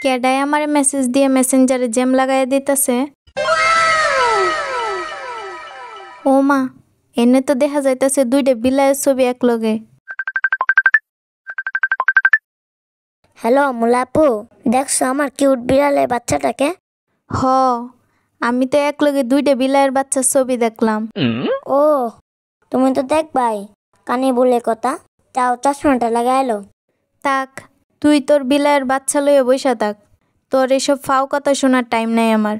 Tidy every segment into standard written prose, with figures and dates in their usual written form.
কেডাই আমারে মেসেজ দিয়ে মেসেঞ্জারে জ্যাম লাগাই দিতেছে। ও মা, এনে তো দেখা যাইতেছে দুইটা বিলাইয়ের ছবি একলগে। হ্যালো মুলাপু, দেখছো আমার কিউট বিড়ালের বাচ্চাটাকে? হ, আমি তো একলগে দুইটা বিলাইয়ের বাচ্চার ছবি দেখলাম। ও, তুমি তো দেখবাই, কানে বলে কথা। তাও চশমাটা লাগাইলো। তাক, তুই তোর বিলাইয়ের বাচ্চা লইয়া বইসা থাক, তোর এসব ফাও কথা শোনার টাইম নাই আমার।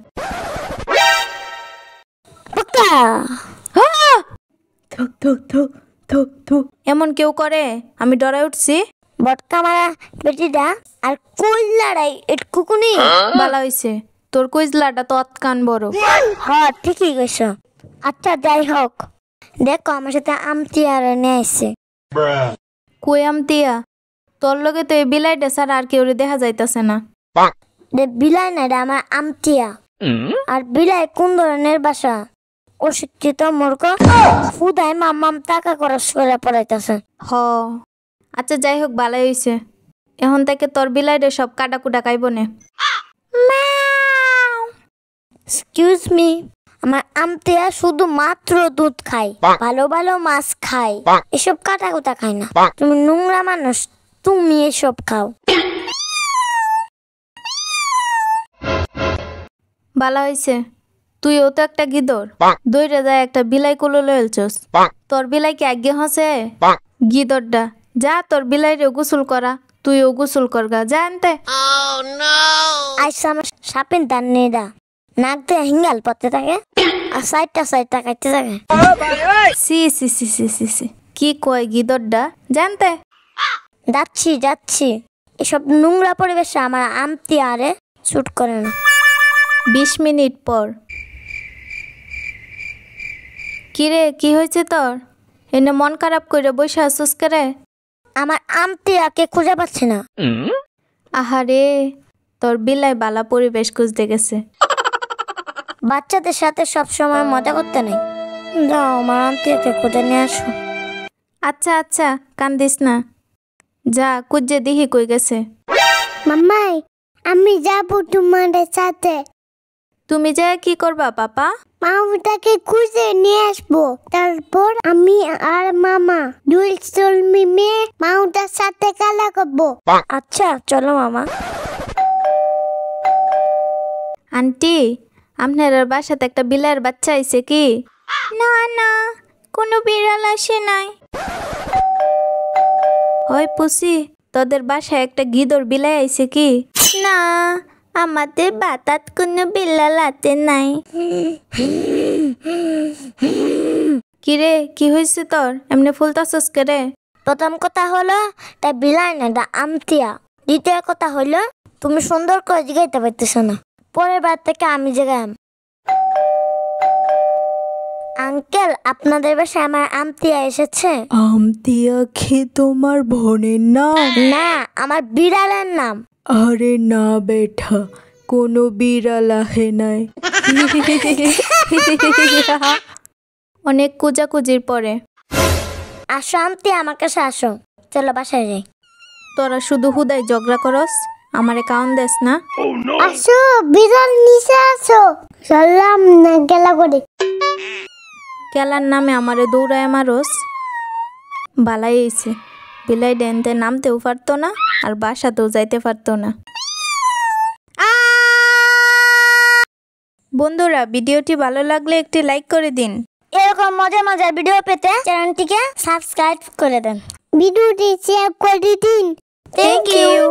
এমন কেউ করে? আমি ডরাই উঠছি। বটকা মারা বেটিটা আর কইলাড়াই এটকুকুনি বালা হইছে, তোর কইজলাটা তো অতকান বড়। হ্যাঁ ঠিকই কইছো। আচ্ছা যাই হোক, দেখো আমার সাথে আমতিয়ার নিয়ে আসছে। কই আমতিয়া? তোর লগে তো এই বিলাইটা ছাড়া আর কেউ দেখা যাইতাছে না। বিলাই না, এটা আমার আমতিয়া। আর বিলাই কোন ধরনের বাসা? অশিক্ষিত মূর্খ ফুদাই মাম্মাম টাকা খরচ করে পড়াইতেছে। হ, আচ্ছা যাই হোক, ভালাই হইছে। এখন থেকে তোর বিলাইটা সব কাটাকুটা খাইব নে। এক্সকিউজ মি, আমার আমতিয়া শুধু মাত্র দুধ খায়, ভালো ভালো মাছ খায়, এসব কাটাকুটা খায় না। তুমি নোংরা মানুষ, তুমি এসব খাও। ভালো হইছে, তুইও তো একটা গিদর, দইরে যায় একটা বিলাই কুলো লয়েলছস। তোর বিলাই কি আগে হসে? গিদরটা যা, তোর বিলাইরে গোসল করা, তুইও গোসল করগা, যা আনতে। আইসা আমার সাপের দান নেডা নাক দিয়ে হিঙ্গাল পড়তে থাকে আর সাইডটা কাটতে থাকে। সি সি সি সি সি সি, কি কয় গিদরটা, জানতে। যাচ্ছি, এসব নোংরা পরিবেশে আমার আমতিয়ারে শুট করে না। 20 মিনিট পর। কিরে, কি হয়েছে তোর? এনে মন খারাপ করে বসে আসুস করে? আমার আমতিয়াকে খুঁজে পাচ্ছি না। আহারে, তোর বিলাই বালা পরিবেশ খুঁজতে গেছে। বাচ্চাদের সাথে সব সময় মজা করতে নেই। যাও আমার আমতিয়াকে খুঁজে নিয়ে আসো। আচ্ছা আচ্ছা, কান্দিস না, যা কুজ্জে দিহি কই গেছে। মাম্মাই, আমি যাবো তোমাদের সাথে। তুমি যা কি করবা পাপা? মাউটাকে খুঁজে নিয়ে আসবো, তারপর আমি আর মামা দুল মিমে মাউটার সাথে খেলা করবো। আচ্ছা চলো মামা। আন্টি, আপনার বাসাতে একটা বিলাইয়ের বাচ্চা আইছে কি? না না, কোনো বিড়াল আসে নাই। হয় পুষি, তোদের বাসায় একটা গিদর বিলাই আইছে কি? না, আমাদের বাতাত কোনো বিড়াল আতে নাই। কিরে, কি হয়েছে তোর? এমনি ফুলতাছস করে? প্রথম কথা হলো তাই বিলাই না, এটা আমতিয়া। দ্বিতীয় কথা হলো তুমি সুন্দর করে জিগাইতে পারতেছ না। পরের বার থেকে আমি জিগাম। আঙ্কেল, আপনাদের বাসায় আমার আমতিয়া এসেছে। আমতিয়া কি তোমার বোনের নাম? না, আমার বিড়ালের নাম। আরে না বেটা, কোনো বিড়াল আহে নাই। অনেক কুজাকুজির পরে। আসো আমতিয়া, আমার কাছে আসো, চলো বাসায় যাই। তোরা শুধু হুদাই ঝগড়া করস, আমারে কাউন দেস না। আসো, বিড়াল নিচে আসো। চললাম না গেলা করে। খেলার নামে আমারে দৌড়ায় মারস। বালাই হইছে, বিলাই ডেনতে নামতেও পারতো না আর বাসাতেও যাইতে পারতো না। বন্ধুরা, ভিডিওটি ভালো লাগলে একটি লাইক করে দিন। এরকম মজার ভিডিও পেতে চ্যানেলটিকে সাবস্ক্রাইব করে দেন। ভিডিওটি শেয়ার করে দিন। Thank you.